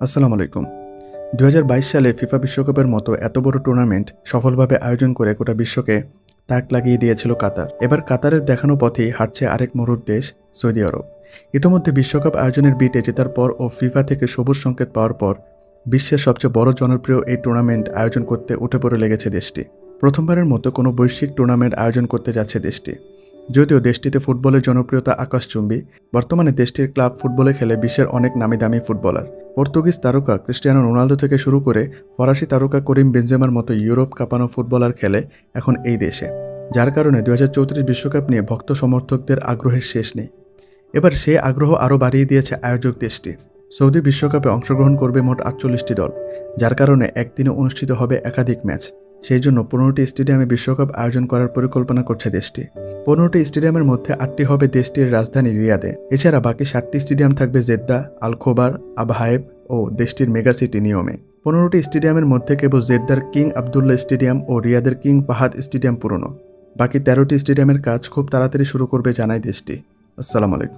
আসসালামু আলাইকুম। ২০২২ সালে ফিফা বিশ্বকাপের মতো এত বড় টুর্নামেন্ট সফলভাবে আয়োজন করে গোটা বিশ্বকে তাক লাগিয়ে দিয়েছিল কাতার। এবার কাতারের দেখানো পথেই হাঁটছে আরেক মরুর দেশ সৌদি আরব। ইতোমধ্যে বিশ্বকাপ আয়োজনের বিটে জেতার পর ও ফিফা থেকে সবুজ সংকেত পাওয়ার পর বিশ্বের সবচেয়ে বড় জনপ্রিয় এই টুর্নামেন্ট আয়োজন করতে উঠে পড়ে লেগেছে দেশটি। প্রথমবারের মতো কোনো বৈশ্বিক টুর্নামেন্ট আয়োজন করতে যাচ্ছে দেশটি। যদিও দেশটিতে ফুটবলের জনপ্রিয়তা আকাশচুম্বী, বর্তমানে দেশটির ক্লাব ফুটবলে খেলে বিশ্বের অনেক নামীদামি ফুটবলার। পর্তুগিজ তারকা ক্রিস্টিয়ানো রোনালদো থেকে শুরু করে ফরাসি তারকা করিম বেনজেমার মতো ইউরোপ কাঁপানো ফুটবলার খেলে এখন এই দেশে, যার কারণে ২০৩৪ বিশ্বকাপ নিয়ে ভক্ত সমর্থকদের আগ্রহের শেষ নেই। এবার সে আগ্রহ আরও বাড়িয়ে দিয়েছে আয়োজক দেশটি। সৌদি বিশ্বকাপে অংশগ্রহণ করবে মোট ৪৮টি দল, যার কারণে একদিনে অনুষ্ঠিত হবে একাধিক ম্যাচ। সেই জন্য ১৫টি স্টেডিয়ামে বিশ্বকাপ আয়োজন করার পরিকল্পনা করছে দেশটি। ১৫টি স্টেডিয়ামের মধ্যে ৮টি হবে দেশটির রাজধানী রিয়াদে। এছাড়া বাকি ৭টি স্টেডিয়াম থাকবে জেদ্দা, আল খোবার, আবহায়েব ও দেশটির মেগাসিটি নিয়মে। ১৫টি স্টেডিয়ামের মধ্যে কেবল জেদ্দার কিং আবদুল্লাহ স্টেডিয়াম ও রিয়াদের কিং ফাহাদ স্টেডিয়াম পুরনো। বাকি ১৩টি স্টেডিয়ামের কাজ খুব তাড়াতাড়ি শুরু করবে জানায় দেশটি। আসসালামু আলাইকুম।